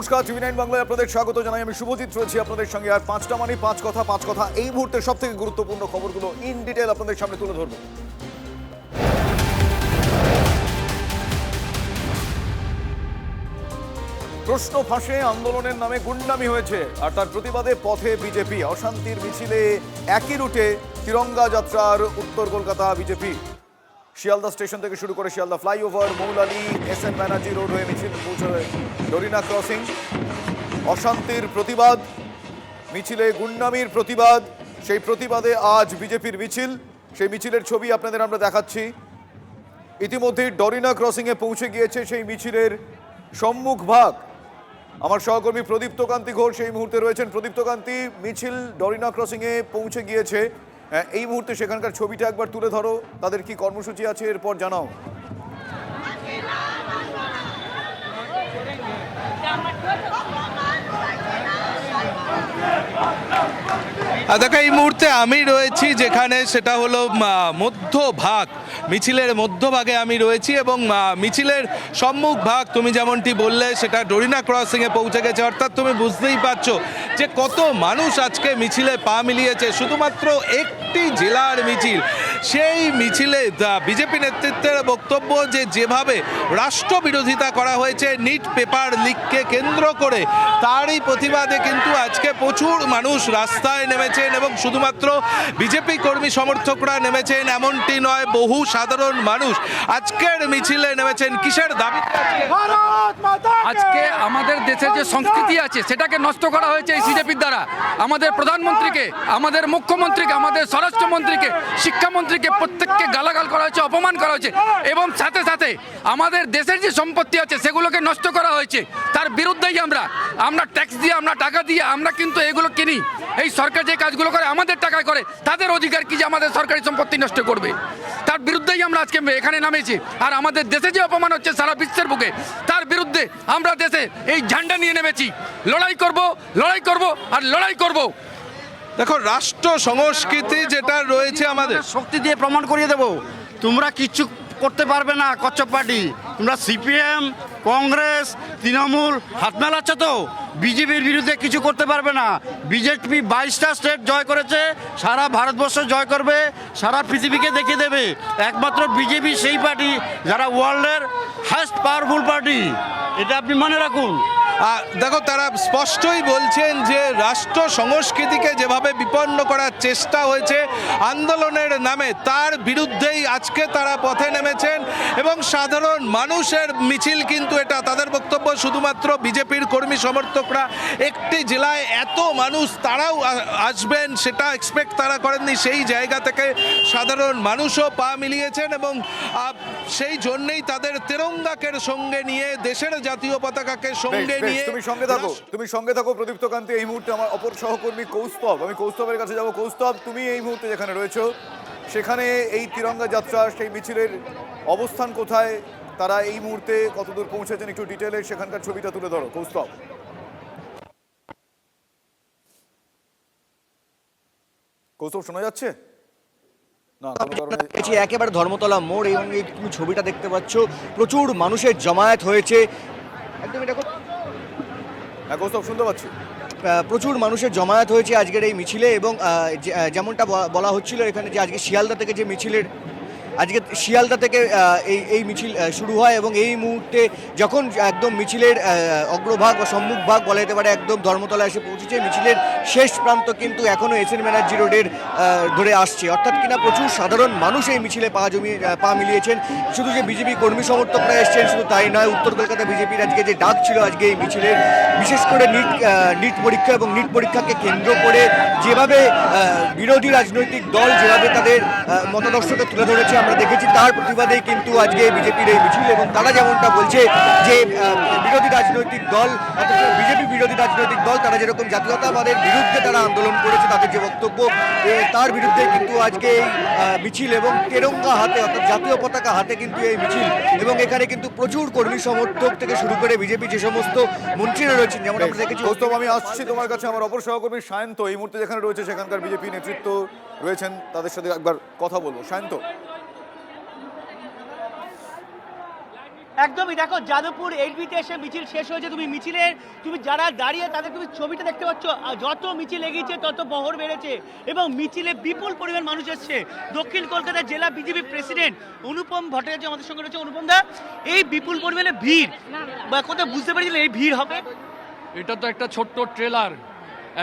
নমস্কার, টিভি9 বাংলায় আপনাদের স্বাগত জানাই। আমি শুভজিৎ রয়েছি আপনাদের সঙ্গে। আর 5টা মানে 5 কথা এই মুহূর্তের সবথেকে গুরুত্বপূর্ণ খবরগুলো ইন ডিটেল আপনাদের সামনে তুলে ধরবো। প্রশ্ন ফাঁসে আন্দোলনের নামে গুন্ডামি হয়েছে, আর তার প্রতিবাদে পথে বিজেপি। অশান্তির মিছিলে একই রুটে তিরঙ্গা যাত্রার উত্তর কলকাতা বিজেপি। শিয়ালদা স্টেশন থেকে শুরু করে Sealdah flyover, Moulali, SN Banerjee road হয়ে মিছিল পৌঁছায় ডরিনা ক্রসিং। অশান্তির প্রতিবাদ, মিছিলে গুন্ডামির প্রতিবাদ, সেই প্রতিবাদে আজ বিজেপির মিছিল। সেই মিছিলের ছবি আপনাদের আমরা দেখাচ্ছি। ইতিমধ্যেই ডরিনা ক্রসিংয়ে পৌঁছে গিয়েছে সেই মিছিলের সম্মুখ ভাগ। আমার সহকর্মী প্রদীপ্তকান্তি ঘোষ এই মুহূর্তে রয়েছেন। প্রদীপ্তকান্তি, মিছিল ডরিনা ক্রসিংয়ে পৌঁছে গিয়েছে, এই মুহূর্তে সেখানকার ছবিটা একবার তুলে ধরো। তাদের কি কর্মসূচি আছে এরপর জানাও। দেখো, এই মুহূর্তে আমি রয়েছি যেখানে, সেটা হলো মধ্যভাগ, মিছিলের মধ্যভাগে আমি রয়েছি এবং মিছিলের সম্মুখ ভাগ তুমি যেমনটি বললে সেটা ডরিনা ক্রসিংয়ে পৌঁছে গেছে। অর্থাৎ তুমি বুঝতেই পারছো যে কত মানুষ আজকে মিছিলে পা মিলিয়েছে। শুধুমাত্র একটি জেলার মিছিল, সেই মিছিলে বিজেপি নেতৃত্বের বক্তব্য যে যেভাবে রাষ্ট্রবিরোধিতা করা হয়েছে নিট পেপার লিককে কেন্দ্র করে, তারই প্রতিবাদে কিন্তু আজকে প্রচুর মানুষ রাস্তায় নেমেছেন। এবং শুধুমাত্র বিজেপি কর্মী সমর্থকরা নেমেছেন এমনটি নয়, বহু সাধারণ মানুষ আজকের মিছিলে নেমেছেন। কিসের দাবিতে? আজকে আমাদের দেশের যে সংস্কৃতি আছে সেটাকে নষ্ট করা হয়েছে এই বিজেপির দ্বারা। আমাদের প্রধানমন্ত্রীকে, আমাদের মুখ্যমন্ত্রীকে, আমাদের স্বরাষ্ট্রমন্ত্রীকে, শিক্ষামন্ত্রীকে প্রত্যেককে গালাগাল করা হয়েছে, অপমান করা হয়েছে এবং সাথে সাথে আমাদের দেশের যে সম্পত্তি আছে সেগুলোকে নষ্ট করা হয়েছে। তার বিরুদ্ধেই আমরা ট্যাক্স দিয়ে, আমরা টাকা দিয়ে আমরা কিন্তু এগুলো কিনি। এই সরকার যে কাজগুলো করে আমাদের টাকায় করে, তাদের অধিকার কি যে আমাদের সরকারি সম্পত্তি নষ্ট করবে? তার বিরুদ্ধেই আমরা আজকে এখানে নামেছি। আর আমাদের দেশে যে অপমান হচ্ছে সারা বিশ্বের বুকে, তার বিরুদ্ধে আমরা দেশে এই ঝান্ডা নিয়ে নেমেছি। লড়াই করব আর লড়াই করব। দেখো, রাষ্ট্র সংস্কৃতি যেটা রয়েছে আমাদের, শক্তি দিয়ে প্রমাণ করিয়ে দেব তোমরা কিচ্ছু করতে পারবে না। কচ্ছপ পার্টি, তোমরা সিপিএম, কংগ্রেস, তৃণমূল হাত মেলাচ্ছ তো, বিজেপির বিরুদ্ধে কিছু করতে পারবে না। বিজেপি 22টা স্টেট জয় করেছে, সারা ভারতবর্ষ জয় করবে, সারা পৃথিবীকে দেখিয়ে দেবে। একমাত্র বিজেপি সেই পার্টি যারা ওয়ার্ল্ডের হাইস্ট পাওয়ারফুল পার্টি, এটা আপনি মনে রাখুন। দেখো, তারা স্পষ্টই বলছেন যে রাষ্ট্র সংস্কৃতিকে যেভাবে বিপন্ন করার চেষ্টা হয়েছে আন্দোলনের নামে, তার বিরুদ্ধেই আজকে তারা পথে নেমেছেন। এবং সাধারণ মানুষের মিছিল কিন্তু এটা, তাদের বক্তব্য শুধুমাত্র বিজেপির কর্মী সমর্থকরা একটি জেলায় এত মানুষ তারাও আসবেন সেটা এক্সপেক্ট তারা করেননি। সেই জায়গা থেকে সাধারণ মানুষও পা মিলিয়েছেন এবং সেই জন্যেই তাদের তেরঙ্গাকে সঙ্গে নিয়ে, দেশের জাতীয় পতাকাকে সঙ্গে নিয়ে। তুমি সঙ্গে থাকো প্রদীপ্তকান্তি। এই মুহূর্তে আমার অপর সহকর্মী কৌস্তব, আমি কৌস্তবের কাছে যাবো। কৌস্তব, তুমি এই মুহূর্তে যেখানে রয়েছো সেখানে এই তিরঙ্গা যাত্রা, সেই মিছিলের অবস্থান কোথায়, তারা এই মুহূর্তে কতদূর পৌঁছেছেন, একটু ডিটেলে সেখানকার ছবিটা তুলে ধরো কৌস্তব। কৌস্তব, শোনা যাচ্ছে না? একেবারে ধর্মতলা মোড় এবং এই তুমি ছবিটা দেখতে পাচ্ছ, প্রচুর মানুষের জমায়েত হয়েছে। একদমই দেখো, কৌস্তব শুনতে পাচ্ছি। প্রচুর মানুষের জমায়েত হয়েছে আজকের এই মিছিলে এবং যেমনটা বলা হচ্ছিল এখানে যে আজকে শিয়ালদা থেকে যে মিছিলের, আজকে শিয়ালদা থেকে এই মিছিল শুরু হয় এবং এই মুহূর্তে যখন একদম মিছিলের অগ্রভাগ বা সম্মুখ ভাগ বলা যেতে পারে একদম ধর্মতলা এসে পৌঁছেছে, মিছিলের শেষ প্রান্ত কিন্তু এখনও এসএন ব্যানার্জি রোডের ধরে আসছে। অর্থাৎ কিনা প্রচুর সাধারণ মানুষ এই মিছিলে পা মিলিয়েছেন। শুধু যে বিজেপি কর্মী সমর্থকরা এসছেন শুধু তাই নয়, উত্তর কলকাতা বিজেপির আজকে যে ডাক ছিল আজকে এই মিছিলের, বিশেষ করে নিট পরীক্ষা এবং নিট পরীক্ষাকে কেন্দ্র করে যেভাবে বিরোধী রাজনৈতিক দল যেভাবে তাদের মতাদর্শকে তুলে ধরেছে আমরা দেখেছি, তার প্রতিবাদেই কিন্তু আজকে বিজেপির এই মিছিল। এবং তারা যেমনটা বলছে যে বিরোধী রাজনৈতিক দল, বিজেপি বিরোধী রাজনৈতিক দল, তারা যেরকম জাতীয়তাবাদের বিরুদ্ধে তারা আন্দোলন করেছে, তাদের যে বক্তব্য তার বিরুদ্ধে কিন্তু আজকে এই মিছিল এবং তেরঙ্গা হাতে অর্থাৎ জাতীয় পতাকা হাতে কিন্তু এই মিছিল। এবং এখানে কিন্তু প্রচুর কর্মী সমর্থক থেকে শুরু করে বিজেপি যে সমস্ত মন্ত্রীরা রয়েছেন, যেমন আমরা দেখেছি। আমি আসছি তোমার কাছে। আমার অপর সহকর্মী সায়ন্ত এই মুহূর্তে যেখানে রয়েছে সেখানকার বিজেপি নেতৃত্ব রয়েছেন, তাদের সাথে একবার কথা বলবো। সায়ন্ত, একদমই দেখো, যাদবপুর এইচবিতে এসে মিছিল শেষ হয়েছে। তুমি যারা দাঁড়িয়ে তাদের তুমি ছবিটা দেখতে পাচ্ছ। যত মিছিল এগিয়েছে তত বহর বেড়েছে এবং মিছিলে বিপুল পরিমাণ মানুষ এসছে। দক্ষিণ কলকাতা জেলা বিজেপি প্রেসিডেন্ট অনুপম ভট্টাচার্য আমাদের সঙ্গে রয়েছে। অনুপম দা, এই বিপুল পরিমাণে ভিড় বা কোথাও বুঝতে পেরেছিলেন এই ভিড় হবে? এটা তো একটা ছোট্ট ট্রেলার।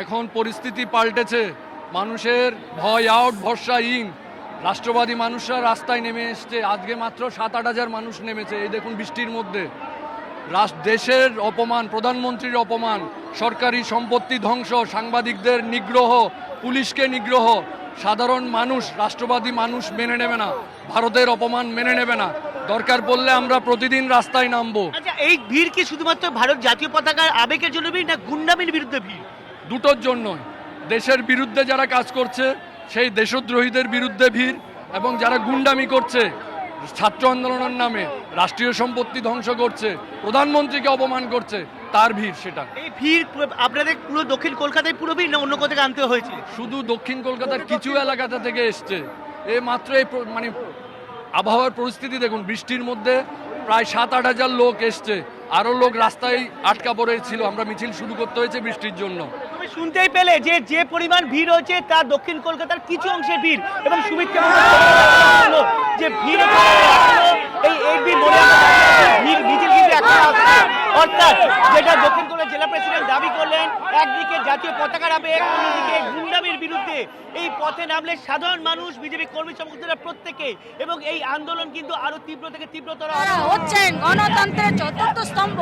এখন পরিস্থিতি পাল্টেছে, মানুষের ভয় আউট ভরসা ইন। রাষ্ট্রবাদী মানুষরা রাস্তায় নেমে এসছে। আজকে মাত্র 7-8 হাজার মানুষ নেমেছে, এই দেখুন বৃষ্টির মধ্যে। দেশের অপমান, প্রধানমন্ত্রীর অপমান, সরকারি সম্পত্তি ধ্বংস, সাংবাদিকদের নিগ্রহ, পুলিশকে নিগ্রহ, সাধারণ মানুষ, রাষ্ট্রবাদী মানুষ মেনে নেবে না। ভারতের অপমান মেনে নেবে না। দরকার পড়লে আমরা প্রতিদিন রাস্তায় নামবো। আচ্ছা, এই ভিড় কি শুধুমাত্র ভারত জাতীয় পতাকার আবেগের জন্য ভিড়, না গুন্ডামির বিরুদ্ধে ভিড়? দুটোর জন্য। দেশের বিরুদ্ধে যারা কাজ করছে সেই দেশদ্রোহীদের বিরুদ্ধে ভিড়, এবং যারা গুন্ডামি করছে ছাত্র আন্দোলনের নামে, রাষ্ট্রীয় সম্পত্তি ধ্বংস করছে, প্রধানমন্ত্রীকে অপমান করছে, তার ভিড় সেটা। এই ভিড় আপনাদের পুরো দক্ষিণ কলকাতায় পুরো ভিড়, না অন্য কোথাও আনতে হয়েছে? শুধু দক্ষিণ কলকাতার কিছু এলাকাতে থেকে এসছে। মাত্র এই মানে আবহাওয়ার পরিস্থিতি দেখুন, বৃষ্টির মধ্যে প্রায় 7-8 হাজার লোক এসছে। আরও লোক রাস্তায় আটকা পড়েছিল, আমরা মিছিল শুরু করতে হয়েছে বৃষ্টির জন্য। তুমি শুনতেই পেলে যে পরিমাণ ভিড় হচ্ছে তা দক্ষিণ কলকাতার কিছু অংশের ভিড়, এবং সুমিত্রা যে ভিড় এই ভিড় মিছিল কিন্তু এখন আসছে। অর্থাৎ যেটা দক্ষিণ কলকাতা জেলা প্রেসিডেন্ট দাবি করলেন, একদিকে জাতীয় পতাকার আবেগ, অন্যদিকে গুন্ডামির বিরুদ্ধে এই পথে নামলে সাধারণ মানুষ, বিজেপি কর্মী সমর্থকরা প্রত্যেকে, এবং এই আন্দোলন কিন্তু আরো তীব্র থেকে তীব্রতর হচ্ছেন। গণতন্ত্রের চতুর্থ স্তম্ভ।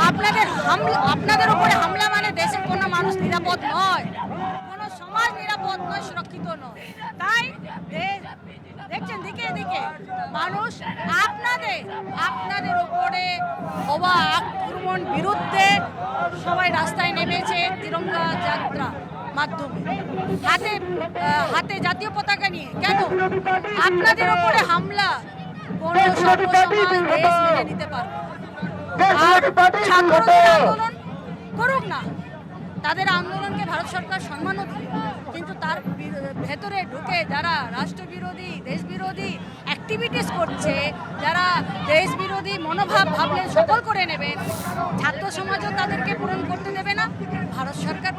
আপনাদের উপরে হামলা মানে দেশের কোনো মানুষ নিরাপদ নয়, কোনো সমাজ নিরাপদ নয়, সুরক্ষিত নয়। তাই দেখছেন দিকে দিকে মানুষ আপনাদের উপরে হওয়া আক্রমণ বিরুদ্ধে সবাই রাস্তায় নেমেছে তিরঙ্গা যাত্রা মাধ্যমে, হাতে জাতীয় পতাকা নিয়ে। কেন? আপনাদের উপরে হামলা কোন সর্বসমাজ দেশ মেনে নিতে পারবে? আর ছাত্রদের আন্দোলন করুক না, তাদের আন্দোলনকে ভারত সরকার সম্মানও দিবে, কিন্তু তার ভেতরে ঢুকে যারা রাষ্ট্রবিরোধী, দেশবিরোধী অ্যাক্টিভিটিস করছে, যারা দেশবিরোধী মনোভাব ভাবলেন সকল করে নেবেন, ছাত্র সমাজও তাদেরকে পূরণ করতে দেবে না ভারত সরকার।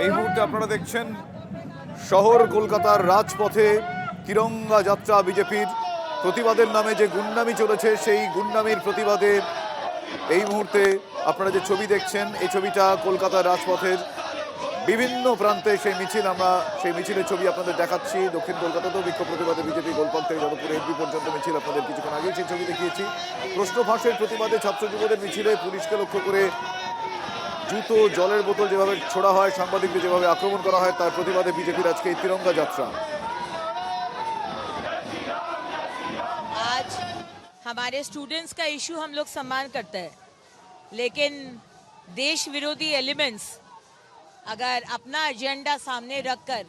এই মুহূর্তে আপনারা দেখছেন শহর কলকাতার রাজপথে তিরঙ্গা যাত্রা বিজেপির। প্রতিবাদের নামে যে গুন্ডামি চলেছে সেই গুন্ডামির প্রতিবাদে এই মুহূর্তে আপনারা যে ছবি দেখছেন, এই ছবিটা কলকাতার রাজপথের বিভিন্ন প্রান্তে সেই মিছিল, আমরা সেই মিছিলের ছবি আপনাদের দেখাচ্ছি। দক্ষিণ কলকাতাতেও বিক্ষোভ প্রতিবাদে বিজেপি গোলপাক থেকে যাদবপুর এমপি পর্যন্ত মিছিল আপনাদের কিছুক্ষণ আগেই সেই ছবি দেখিয়েছি। প্রশ্ন ফাঁসের প্রতিবাদে ছাত্র যুবদের মিছিলে পুলিশকে লক্ষ্য করে জুতো, জলের বোতল যেভাবে ছোড়া হয়, সাংবাদিকদের যেভাবে আক্রমণ করা হয়, তার প্রতিবাদে বিজেপির আজকে এই তিরঙ্গা যাত্রা। आज हमारे स्टूडेंट्स का इशू हम लोग सम्मान करते हैं, लेकिन देश विरोधी एलिमेंट्स अगर अपना एजेंडा सामने रखकर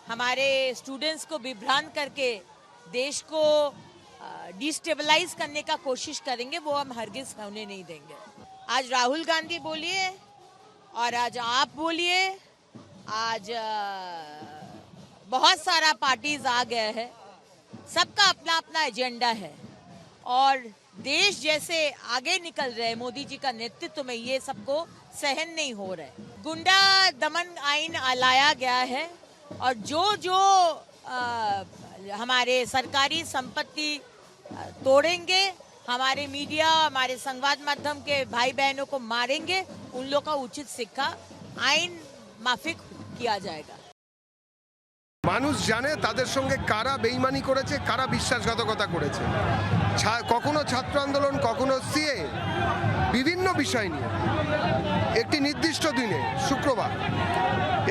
हमारे स्टूडेंट्स को विभ्रांत करके देश को डिस्टेबलाइज करने का कोशिश करेंगे, वो हम हरगिज होने नहीं देंगे। आज राहुल गांधी बोलिए और आज आप बोलिए, आज बहुत सारा पार्टीज आ गए हैं, सबका अपना अपना एजेंडा है और देश जैसे आगे निकल रहे हैं मोदी जी का नेतृत्व में, ये सबको सहन नहीं हो रहा है। गुंडा दमन आइन लाया गया है और जो हमारे सरकारी संपत्ति तोड़ेंगे, हमारे मीडिया, हमारे संवाद माध्यम के भाई बहनों को मारेंगे, उन लोग का उचित शिक्षा आइन माफिक किया जाएगा। মানুষ জানে তাদের সঙ্গে কারা বেইমানি করেছে, কারা বিশ্বাসঘাতকতা করেছে। কখনো ছাত্র আন্দোলন, কখনো সিএ, বিভিন্ন বিষয় নিয়ে একটি নির্দিষ্ট দিনে শুক্রবার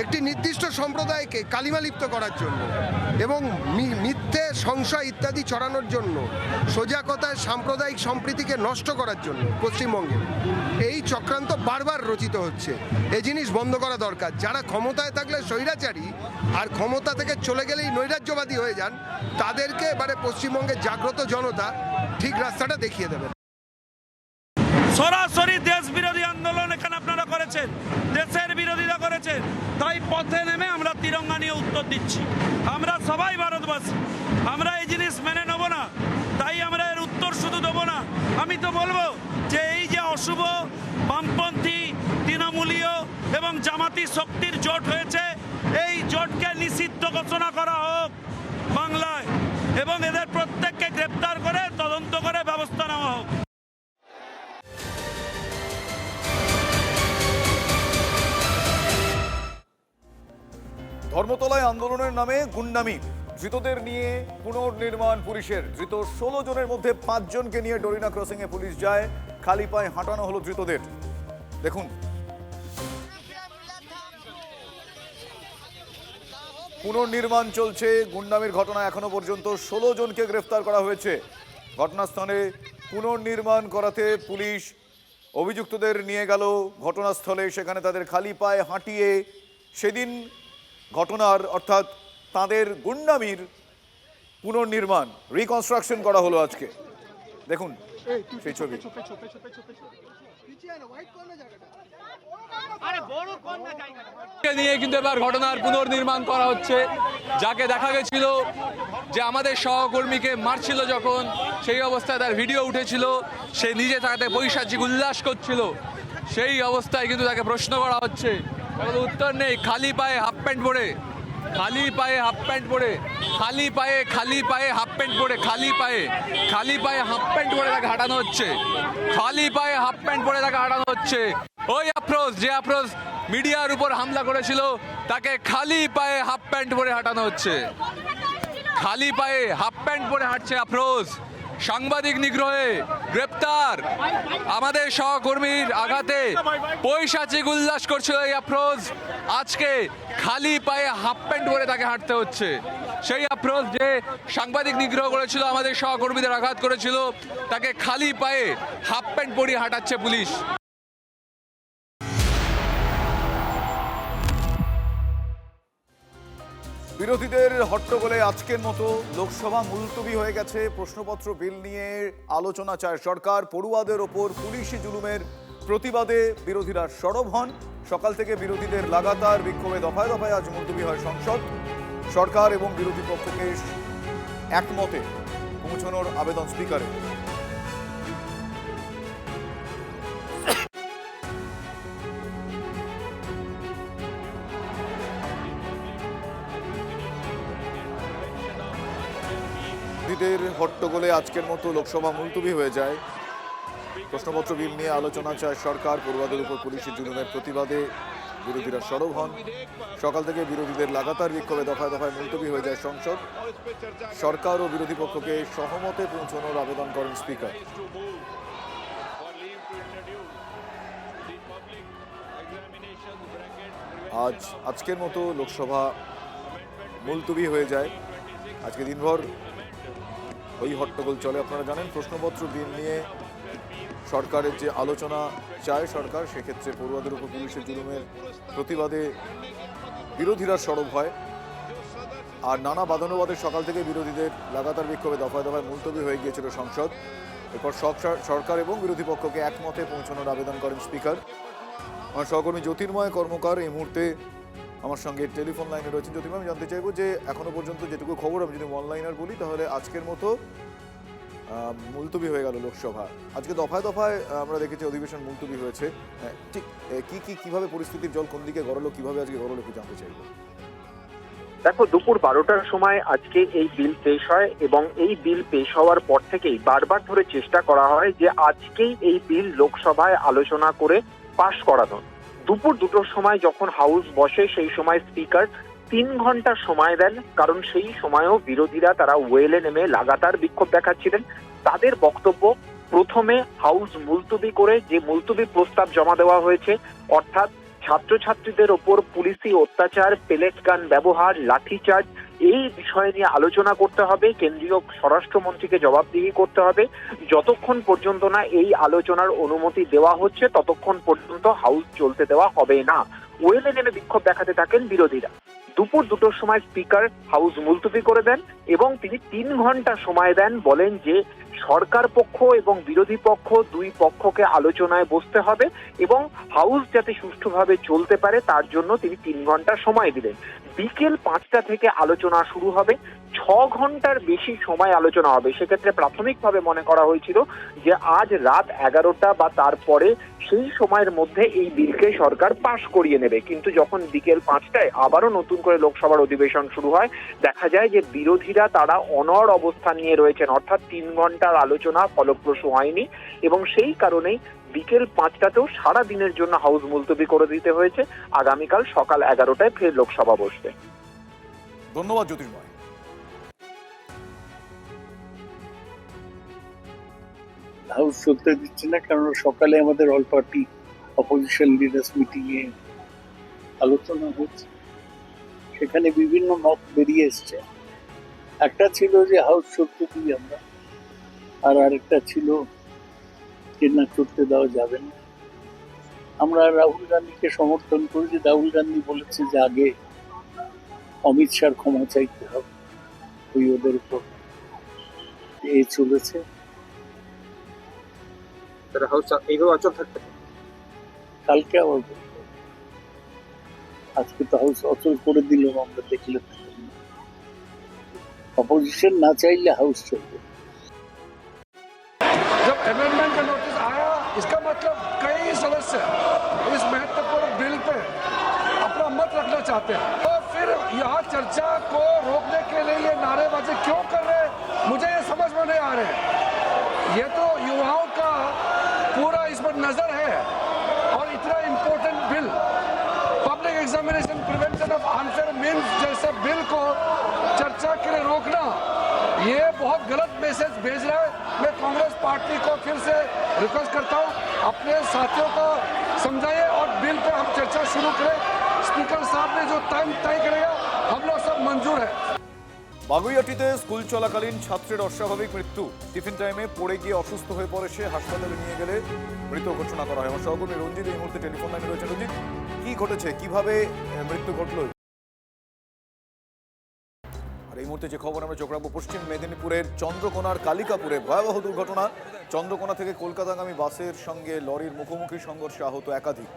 একটি নির্দিষ্ট সম্প্রদায়কে কালিমালিপ্ত করার জন্য এবং মিথ্যে সংশয় ইত্যাদি ছড়ানোর জন্য, সোজা কথায় সাম্প্রদায়িক সম্প্রীতিকে নষ্ট করার জন্য পশ্চিমবঙ্গে এই চক্রান্ত বারবার রচিত হচ্ছে। এই জিনিস বন্ধ করা দরকার। যারা ক্ষমতায় থাকলে স্বৈরাচারী আর ক্ষমতা থেকে চলে গেলেই নৈরাজ্যবাদী হয়ে যান, তাদেরকে এবারে পশ্চিমবঙ্গের জাগ্রত জনতা ঠিক রাস্তাটা দেখিয়ে দেবে। সরাসরি দেশ বিরোধী আন্দোলন এখানে আপনারা করেছেন, দেশের বিরোধীরা করেছেন, তাই পথে নেমে আমরা তিরঙ্গা নিয়ে উত্তর দিচ্ছি। আমরা সবাই ভারতবাসী, আমরা এই জিনিস মেনে নেব না, তাই আমরা এর উত্তর শুধু দেবো না, আমি তো বলবো যে এই যে অশুভ বামপন্থী, তৃণমূলীয় এবং জামাতি শক্তির জোট হয়েছে, এই জোটকে নিষিদ্ধ ঘোষণা করা হোক বাংলায় এবং এদের প্রত্যেককে গ্রেপ্তার করে তদন্ত করে ব্যবস্থা নেওয়া হোক। ধর্মতলায় আন্দোলনের নামে গুন্ডামি, ধৃতদের নিয়ে পুনর্নির্মাণ পুলিশের। ধৃত 16 জনের মধ্যে 5 জনকে নিয়ে ডোরিনা ক্রসিংয়ে পুলিশ যায়, খালি পায়ে হাঁটানো হলো ধৃতদের। দেখুন, পুনর্নির্মাণ চলছে, গুন্ডামির ঘটনা এখনো পর্যন্ত 16 জনকে গ্রেফতার করা হয়েছে। ঘটনাস্থলে পুনর্নির্মাণ করাতে পুলিশ অভিযুক্তদের নিয়ে গেল ঘটনাস্থলে, সেখানে তাদের খালি পায়ে হাঁটিয়ে সেদিন ঘটনার অর্থাৎ তাদের গুন্ডামির পুনর্নির্মাণ, রিকনস্ট্রাকশন করা হলো আজকে। দেখুন সেই ছবি। নিয়ে কিন্তু এবার ঘটনার পুনর্নির্মাণ করা হচ্ছে। যাকে দেখা গেছিল যে আমাদের সহকর্মীকে মারছিল যখন, সেই অবস্থায় তার ভিডিও উঠেছিল, সে নিজে তাকে পৈশাচিক উল্লাস করছিল, সেই অবস্থায় কিন্তু তাকে প্রশ্ন করা হচ্ছে, উত্তর নেই। খালি পায়ে হাফ প্যান্ট পরে, খালি পায়ে হাফ প্যান্ট পরে, খালি পায়ে হাফ প্যান্ট পরে, খালি পায়ে হাফ প্যান্ট পরে তাকে হাঁটানো হচ্ছে, খালি পায়ে হাফ প্যান্ট পরে তাকে হাঁটানো হচ্ছে। ওই আফরোজ, যে আফরোজ মিডিয়ার উপর হামলা করেছিল, তাকে খালি পায়ে হাফ প্যান্ট পরে হাঁটানো হচ্ছে, খালি পায়ে হাফ প্যান্ট পরে হাঁটছে আফরোজ। সাংবাদিক নিগ্রহে গ্রেপ্তার, আমাদের সহকর্মীর আঘাতে পৈশাচিক উল্লাস করছিল এই আফরোজ, আজকে খালি পায়ে হাফ প্যান্ট পরে তাকে হাঁটতে হচ্ছে। সেই আফরোজ যে সাংবাদিক নিগ্রহ করেছিল, আমাদের সহকর্মীদের আঘাত করেছিল, তাকে খালি পায়ে হাফ প্যান্ট পরিয়ে হাঁটাচ্ছে পুলিশ। বিরোধীদের হট্টগোলে আজকের মতো লোকসভা মুলতবি হয়ে গেছে। প্রশ্নপত্র বিল নিয়ে আলোচনা চায় সরকার। পড়ুয়াদের ওপর পুলিশি জুলুমের প্রতিবাদে বিরোধীরা সরব হন। সকাল থেকে বিরোধীদের লাগাতার বিক্ষোভে দফায় দফায় আজ মুলতবি হয় সংসদ। সরকার এবং বিরোধী পক্ষকে একমতে পৌঁছানোর আবেদন স্পিকারের। বিরোধীদের হট্টগোলে আজকের মতো লোকসভা মুলতবি হয়ে যায়। প্রশ্নপত্র বিল নিয়ে আলোচনা চায় সরকার। পড়ুয়াদের উপর পুলিশি জুলুমের প্রতিবাদে বিরোধীরা সরব হন। সকাল থেকে বিরোধীদের লাগাতার বিক্ষোভে দফায় দফায় মুলতবি হয়ে যায় সংসদ। সরকার ও বিরোধী পক্ষকে সহমতে পৌঁছানোর আবেদন করেন স্পিকার। আজকের মতো লোকসভা মুলতবি হয়ে যায়। আজকে দিনভর ওই হট্টগোল চলে। আপনারা জানেন, প্রশ্নপত্র বিল নিয়ে সরকারের যে আলোচনা চায় সরকার, সেক্ষেত্রে পড়ুয়াদের উপর পুলিশের জুলুমের প্রতিবাদে বিরোধীরা সরব হয়। আর নানা বাদানুবাদে সকাল থেকে বিরোধীদের লাগাতার বিক্ষোভে দফায় দফায় মুলতবি হয়ে গিয়েছিল সংসদ। এরপর সরকার এবং বিরোধী পক্ষকে একমতে পৌঁছানোর আবেদন করেন স্পিকার। আমার সহকর্মী জ্যোতির্ময় কর্মকার এই মুহূর্তে আমার সঙ্গে টেলিফোন লাইনে রয়েছেন। জ্যোতির্ময়, আমি জানতে চাইবো যে এখনো পর্যন্ত যেটুকু খবর, আমি যদি অনলাইনার বলি, তাহলে আজকের মতো মুলতবি হয়ে গেল লোকসভা। আজকে দফায় দফায় আমরা দেখেছি অধিবেশন মুলতবি হয়েছে। ঠিক কিভাবে পরিস্থিতির জল কোন দিকে গড়ালো, কিভাবে আজকে গড়ালো, একটু জানতে চাইবো। দেখো, দুপুর 12টার সময় আজকে এই বিল পেশ হয় এবং এই বিল পেশ হওয়ার পর থেকেই বারবার ধরে চেষ্টা করা হয় যে আজকেই এই বিল লোকসভায় আলোচনা করে পাশ করানো। দুপুর 2টোর সময় যখন হাউস বসে, সেই সময় স্পিকার 3 ঘন্টা সময় দেন, কারণ সেই সময়ও বিরোধীরা তারা ওয়েলে নেমে লাগাতার বিক্ষোভ দেখাচ্ছিলেন। তাদের বক্তব্য, প্রথমে হাউস মুলতবি করে যে মুলতবি প্রস্তাব জমা দেওয়া হয়েছে, অর্থাৎ ছাত্রছাত্রীদের ওপর পুলিশি অত্যাচার, পেলেট গান ব্যবহার, লাঠিচার্জ, এই বিষয় নিয়ে আলোচনা করতে হবে। কেন্দ্রীয় স্বরাষ্ট্রমন্ত্রীকে জবাবদিহি করতে হবে। যতক্ষণ পর্যন্ত না এই আলোচনার অনুমতি দেওয়া হচ্ছে ততক্ষণ পর্যন্ত হাউস চলতে দেওয়া হবে না। ওয়েলে নেমে বিক্ষোভ দেখাতে থাকেন বিরোধীরা। দুপুর 2টোর সময় স্পিকার হাউস মুলতবি করে দেন এবং তিনি 3 ঘন্টা সময় দেন। বলেন যে সরকার পক্ষ এবং বিরোধী পক্ষ দুই পক্ষকে আলোচনায় বসতে হবে এবং হাউস যাতে সুষ্ঠুভাবে চলতে পারে তার জন্য তিনি 3 ঘন্টা সময় দিলেন। বিকেল 5টা থেকে আলোচনা শুরু হবে। 6 ঘন্টার বেশি সময় আলোচনা হবে। সেক্ষেত্রে প্রাথমিকভাবে মনে করা হয়েছিল যে আজ রাত 11টা বা তারপরে সেই সময়ের মধ্যে এই বিলকে সরকার পাশ করিয়ে নেবে। কিন্তু যখন বিকেল 5টায় আবারও নতুন করে লোকসভার অধিবেশন শুরু হয়, দেখা যায় যে বিরোধীরা তারা অনড় অবস্থান নিয়ে রয়েছেন, অর্থাৎ 3 ঘন্টার আলোচনা ফলপ্রসূ হয়নি এবং সেই কারণেই বিকেল 5টাতেও সারা দিনের জন্য হাউস মুলতবি করে দিতে হয়েছে। আগামীকাল সকাল 11টায় ফের লোকসভা বসবে। ধন্যবাদ জ্যোতির্ময়। হাউস চলতে দিচ্ছে না, কারণ সকালে আমাদের all party opposition leaders meeting এ আলোচনা হচ্ছে, সেখানে বিভিন্ন মত বেরিয়ে এসছে। একটা ছিল যে হাউস চলতে দিই আমরা, আর আরেকটা ছিল যে না চলতে দেওয়া যাবে না। আমরা রাহুল গান্ধীকে সমর্থন করি, যে রাহুল গান্ধী বলেছে যে আগে অমিত শাহর ক্ষমা চাইতে হবে, ওই ওদের উপর এ চলেছে। কালকে আবার আজকে তো হাউস অচল করে দিল, আমরা দেখলে অপোজিশন না চাইলে হাউস চলবে। जब अमेंडमेंट का नोटिस आया, इसका मतलब कई सदस्य इस महत्वपूर्ण बिल पे अपना मत रखना चाहते हैं। तो फिर यहाँ चर्चा को रोकने के लिए ये नारेबाजी क्यों कर रहे हैं, मुझे ये समझ में नहीं आ रहे हैं। ये तो युवाओं का पूरा इस पर नजर है और इतना important bill, public examination prevention of unfair means जैसे बिल को चर्चा के लिए रोकना, ये बहुत गलत मैसेज भेज रहा है। मैं कांग्रेस पार्टी को फिर से रिक्वेस्ट करता हूँ, अपने साथियों को समझाइए और बिल पे हम चर्चा शुरू करें। स्पीकर साहब ने जो टाइम तय करेगा हम लोग सब मंजूर है। বাগুইআটিতে স্কুল চলাকালীন ছাত্রের অস্বাভাবিক মৃত্যু। টিফিন টাইমে পড়ে গিয়ে অসুস্থ হয়ে পড়ে সে, হাসপাতালে নিয়ে গেলে মৃত ঘোষণা করা হয়। আমার সহকর্মী রঞ্জিত এই মুহূর্তে টেলিফোন লাইনে রয়েছে। রঞ্জিত, কি ঘটেছে, কিভাবে মৃত্যু ঘটলো? আর এই মুহূর্তে যে খবর আমরা চোখ রাখবো পশ্চিম মেদিনীপুরের চন্দ্রকোনার কালিকাপুরে ভয়াবহ দুর্ঘটনা। চন্দ্রকোনা থেকে কলকাতাগামী বাসের সঙ্গে লরির মুখোমুখি সংঘর্ষে আহত একাধিক।